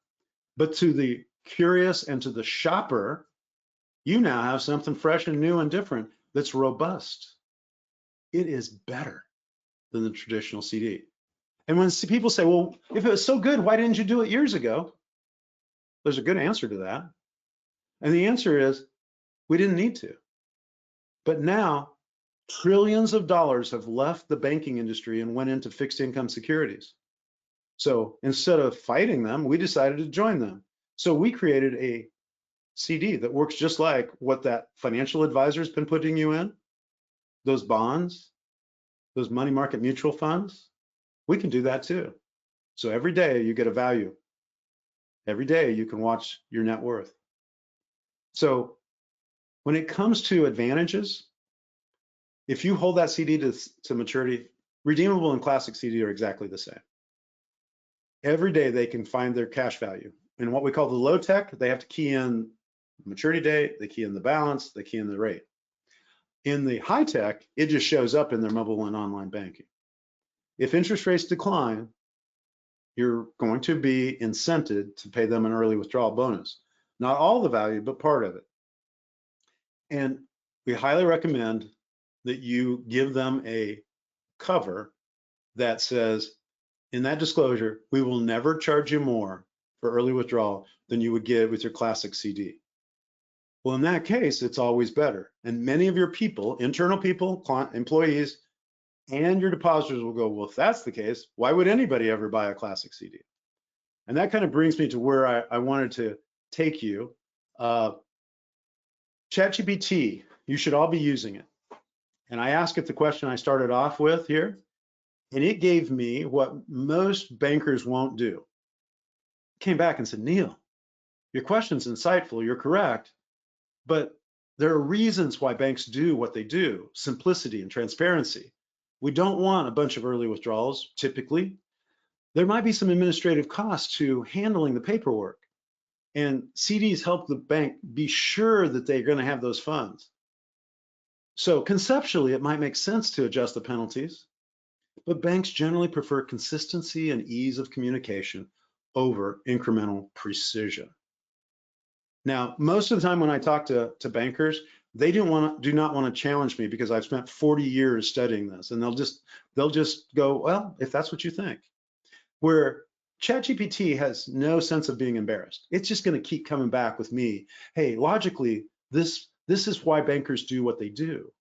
But to the curious and to the shopper, you now have something fresh and new and different that's robust. It is better than the traditional CD. And when people say, well, if it was so good, why didn't you do it years ago? There's a good answer to that. And the answer is, we didn't need to. But now, trillions of dollars have left the banking industry and went into fixed income securities. So instead of fighting them, we decided to join them. So we created a CD that works just like what that financial advisor has been putting you in, those bonds, those money market mutual funds. We can do that too. So every day you get a value. Every day you can watch your net worth. So when it comes to advantages, if you hold that CD to maturity, redeemable and classic CD are exactly the same. Every day they can find their cash value. In what we call the low tech, they have to key in maturity date, they key in the balance, they key in the rate. In the high tech, it just shows up in their mobile and online banking. If interest rates decline, you're going to be incented to pay them an early withdrawal bonus. Not all the value, but part of it. And we highly recommend that you give them a cover that says, in that disclosure, we will never charge you more for early withdrawal than you would get with your classic CD. Well, in that case, it's always better. And many of your people, internal people, employees, and your depositors will go, well, if that's the case, why would anybody ever buy a classic CD? And that kind of brings me to where I wanted to take you. ChatGPT, you should all be using it. And I asked it the question I started off with here, and it gave me what most bankers won't do. It came back and said, Neil, your question's insightful, you're correct, but there are reasons why banks do what they do, simplicity and transparency. We don't want a bunch of early withdrawals, typically. There might be some administrative costs to handling the paperwork, and CDs help the bank be sure that they're going to have those funds. So conceptually, it might make sense to adjust the penalties, but banks generally prefer consistency and ease of communication over incremental precision. Now, most of the time when I talk to bankers, they do not want to challenge me because I've spent 40 years studying this, and they'll just go, well, if that's what you think. Where ChatGPT has no sense of being embarrassed. It's just going to keep coming back with me. Hey, logically, this is why bankers do what they do.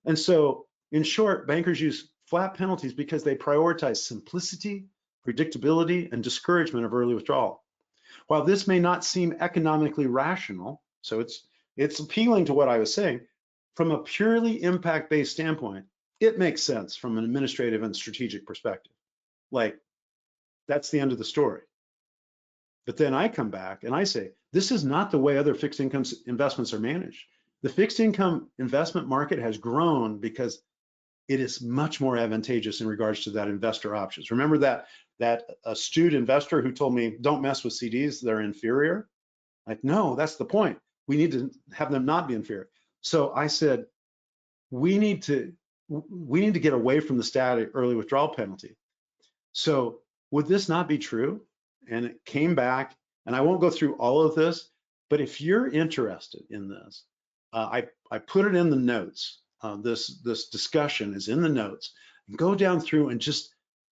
And so, in short, bankers use flat penalties because they prioritize simplicity, predictability, and discouragement of early withdrawal. While this may not seem economically rational, so it's appealing to what I was saying, from a purely impact-based standpoint, it makes sense from an administrative and strategic perspective. Like, that's the end of the story. But then I come back and I say, this is not the way other fixed income investments are managed. The fixed income investment market has grown because it is much more advantageous in regards to that investor options. Remember that astute investor who told me, don't mess with CDs, they're inferior? Like, no, that's the point. We need to have them not be inferior. So I said, we need to get away from the static early withdrawal penalty. So would this not be true? And it came back, and I won't go through all of this, but if you're interested in this, I put it in the notes. This discussion is in the notes. Go down through and just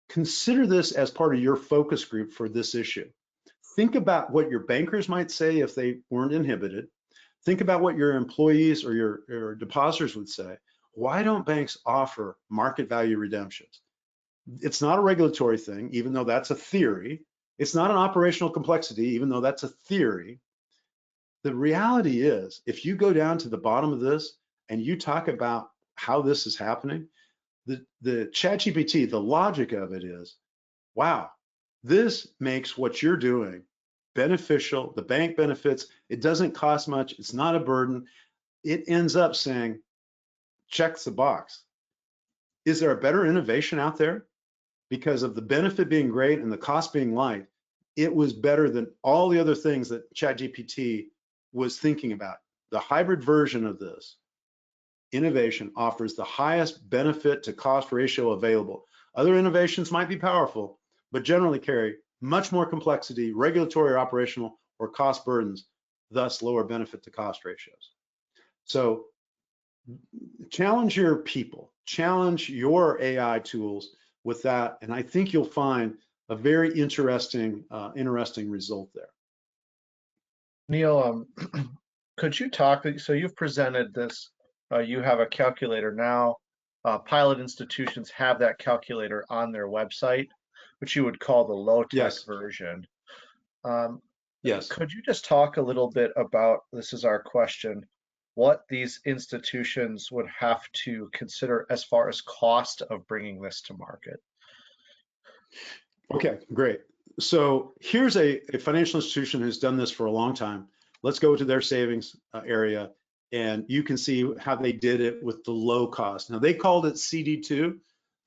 consider this as part of your focus group for this issue. Think about what your bankers might say if they weren't inhibited. Think about what your employees or your depositors would say. Why don't banks offer market value redemptions? It's not a regulatory thing, even though that's a theory. It's not an operational complexity, even though that's a theory. The reality is, if you go down to the bottom of this and you talk about how this is happening, the ChatGPT, the logic of it is, wow, this makes what you're doing beneficial. The bank benefits. It doesn't cost much. It's not a burden. It ends up saying, checks the box. Is there a better innovation out there? Because of the benefit being great and the cost being light, it was better than all the other things that ChatGPT was thinking about. The hybrid version of this innovation offers the highest benefit to cost ratio available. Other innovations might be powerful, but generally carry much more complexity, regulatory or operational, or cost burdens, thus lower benefit to cost ratios. So challenge your people, challenge your AI tools with that, and I think you'll find a very interesting result there. Neil, could you talk, so you've presented this, you have a calculator now. Pilot institutions have that calculator on their website, which you would call the low-tech Yes. version. Yes. Could you just talk a little bit about, this is our question, what these institutions would have to consider as far as cost of bringing this to market? Okay, great. So here's a financial institution who's done this for a long time. Let's go to their savings area, and you can see how they did it with the low cost. Now, they called it CD2,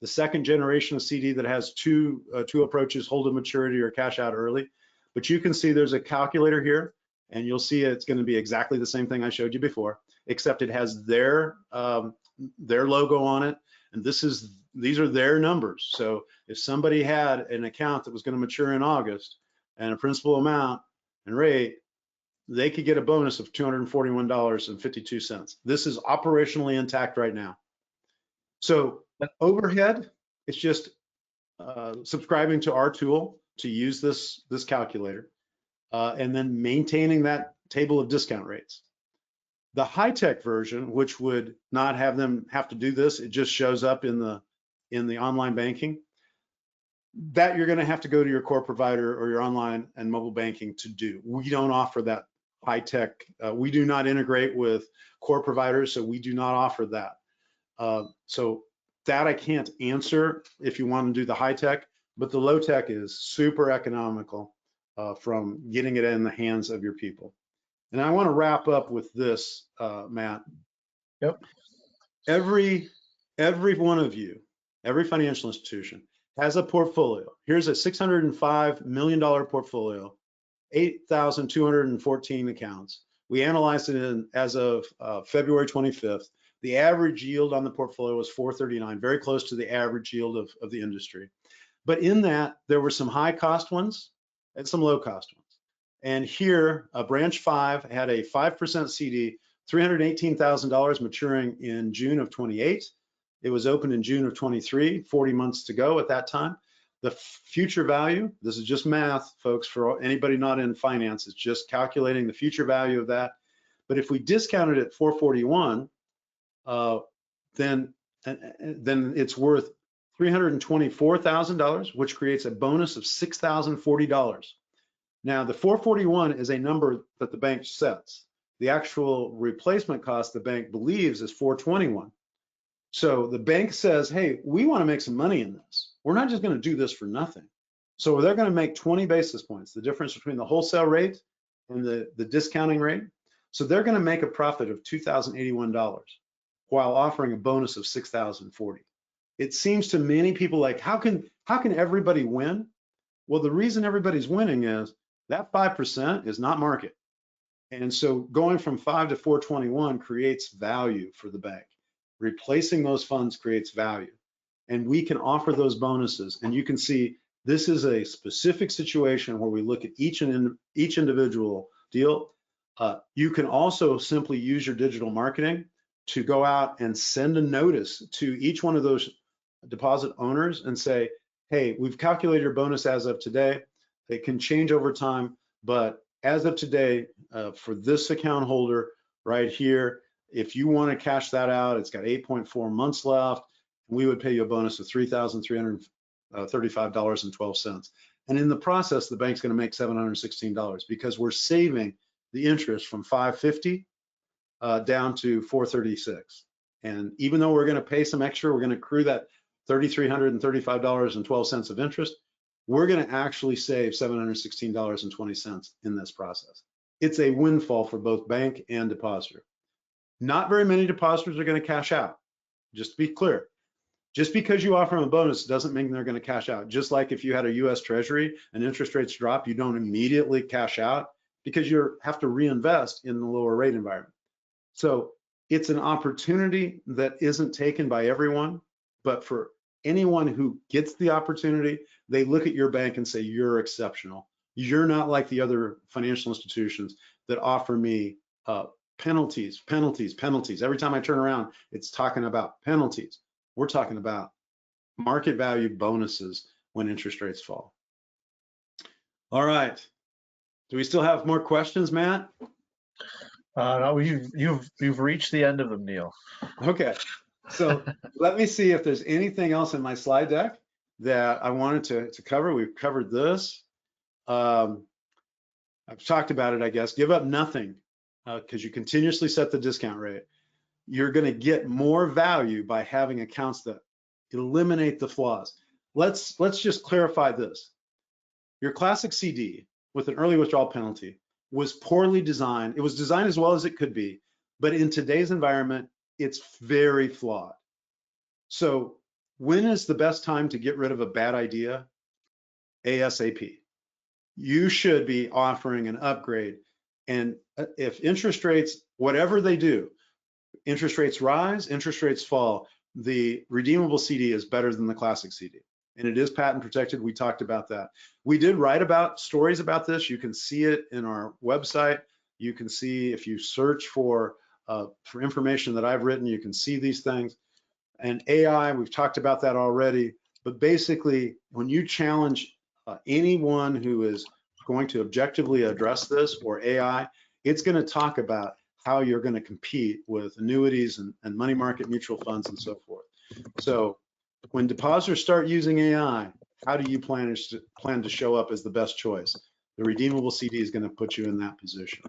the second generation of CD that has two approaches, hold to maturity or cash out early. But you can see there's a calculator here, and you'll see it's going to be exactly the same thing I showed you before, except it has their logo on it, and these are their numbers. So if somebody had an account that was going to mature in August and a principal amount and rate, they could get a bonus of $241.52. This is operationally intact right now. So overhead, it's just subscribing to our tool to use this calculator, and then maintaining that table of discount rates. The high-tech version, which would not have them have to do this, it just shows up in the online banking, that you're going to have to go to your core provider or your online and mobile banking to do. We don't offer that high-tech. We do not integrate with core providers, so we do not offer that. So that I can't answer if you want to do the high-tech, but the low-tech is super economical from getting it in the hands of your people. And I want to wrap up with this, Matt. Yep. Every one of you, every financial institution has a portfolio. Here's a $605 million portfolio, 8,214 accounts. We analyzed it as of February 25th. The average yield on the portfolio was 439, very close to the average yield of the industry. But in that, there were some high cost ones and some low cost ones. And here, branch 5 had a 5% CD, $318,000 maturing in June of 28. It was opened in June of 23, 40 months to go at that time. The future value, this is just math, folks, for anybody not in finance, it's just calculating the future value of that. But if we discounted it at 441, then it's worth $324,000, which creates a bonus of $6,040. Now, the 441 is a number that the bank sets. The actual replacement cost the bank believes is 421. So the bank says, hey, we want to make some money in this. We're not just going to do this for nothing. So they're going to make 20 basis points, the difference between the wholesale rate and the discounting rate. So they're going to make a profit of $2,081 while offering a bonus of $6,040. It seems to many people like, how can everybody win? Well, the reason everybody's winning is that 5% is not market. And so going from 5 to 421 creates value for the bank. Replacing those funds creates value. And we can offer those bonuses. And you can see this is a specific situation where we look at each individual deal. You can also simply use your digital marketing to go out and send a notice to each one of those deposit owners and say, hey, we've calculated your bonus as of today. It can change over time, but as of today, for this account holder right here, if you want to cash that out, it's got 8.4 months left. We would pay you a bonus of $3,335.12. And in the process, the bank's going to make $716 because we're saving the interest from $550 down to $436. And even though we're going to pay some extra, we're going to accrue that $3,335.12 of interest, we're going to actually save $716.20 in this process. It's a windfall for both bank and depositor. Not very many depositors are going to cash out. Just to be clear, just because you offer them a bonus doesn't mean they're going to cash out. Just like if you had a US Treasury and interest rates drop, you don't immediately cash out because you have to reinvest in the lower rate environment. So it's an opportunity that isn't taken by everyone, but for anyone who gets the opportunity, they look at your bank and say, you're exceptional. You're not like the other financial institutions that offer me penalties. Every time I turn around, it's talking about penalties. We're talking about market value bonuses when interest rates fall. All right. Do we still have more questions, Matt? No, you've reached the end of them, Neil. Okay. So let me see if there's anything else in my slide deck that I wanted to cover. We've covered this. I've talked about it, I guess. Give up nothing because you continuously set the discount rate. You're going to get more value by having accounts that eliminate the flaws. Let's just clarify this. Your classic CD with an early withdrawal penalty was poorly designed. It was designed as well as it could be, but in today's environment, it's very flawed. So when is the best time to get rid of a bad idea? ASAP. You should be offering an upgrade. And if interest rates, whatever they do, interest rates rise, interest rates fall, the redeemable CD is better than the classic CD. And it is patent protected. We talked about that. We did write about stories about this. You can see it in our website. You can see if you search for information that I've written, you can see these things. And AI, we've talked about that already. But basically, when you challenge anyone who is going to objectively address this or AI, it's going to talk about how you're going to compete with annuities and money market mutual funds and so forth. So when depositors start using AI, how do you plan to show up as the best choice? The redeemable CD is going to put you in that position.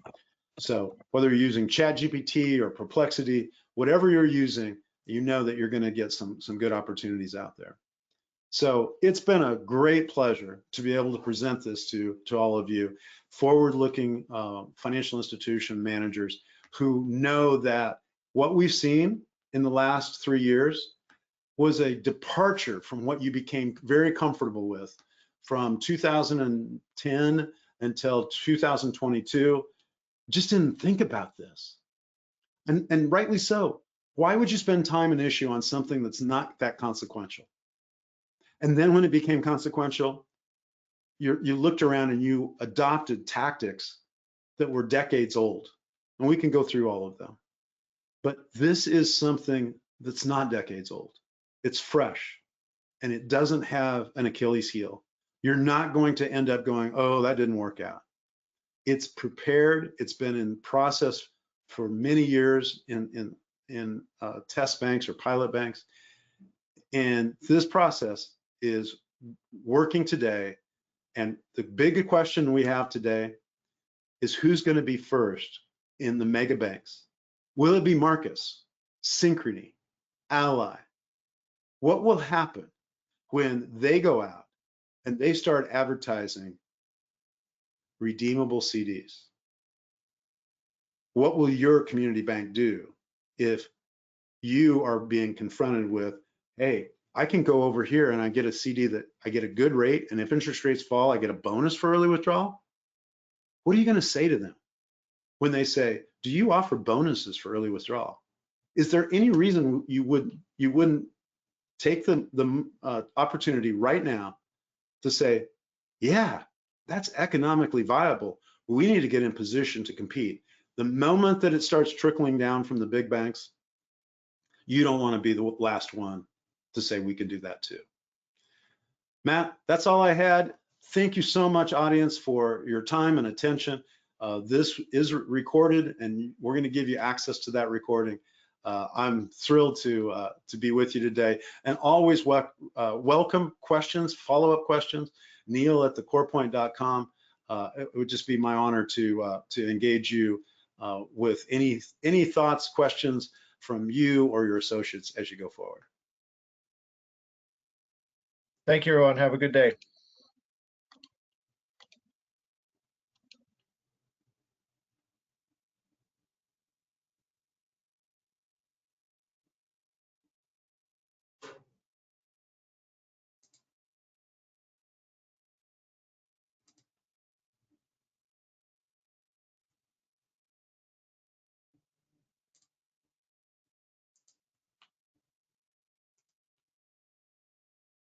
So whether you're using ChatGPT or Perplexity, whatever you're using, you know that you're going to get some good opportunities out there. So it's been a great pleasure to be able to present this to all of you, forward-looking financial institution managers who know that what we've seen in the last 3 years was a departure from what you became very comfortable with from 2010 until 2022. Just didn't think about this. And rightly so. Why would you spend time and issue on something that's not that consequential? And then when it became consequential, you looked around and you adopted tactics that were decades old. And we can go through all of them. But this is something that's not decades old. It's fresh, and it doesn't have an Achilles heel. You're not going to end up going, oh, that didn't work out. It's prepared. It's been in process for many years in test banks or pilot banks. And this process is working today. And the big question we have today is who's going to be first in the mega banks? Will it be Marcus, Synchrony, Ally? What will happen when they go out and they start advertising redeemable CDs? What will your community bank do if you are being confronted with, hey, I can go over here and I get a CD that I get a good rate, and if interest rates fall, I get a bonus for early withdrawal? What are you going to say to them when they say, do you offer bonuses for early withdrawal? Is there any reason you wouldn't take the opportunity right now to say, yeah, that's economically viable. We need to get in position to compete. The moment that it starts trickling down from the big banks, you don't want to be the last one to say we can do that too. Matt, that's all I had. Thank you so much, audience, for your time and attention. This is recorded, and we're going to give you access to that recording. I'm thrilled to be with you today, and always welcome questions, follow-up questions. Neil at thecorepoint.com. It would just be my honor to engage you with any thoughts, questions from you or your associates as you go forward. Thank you, everyone. Have a good day.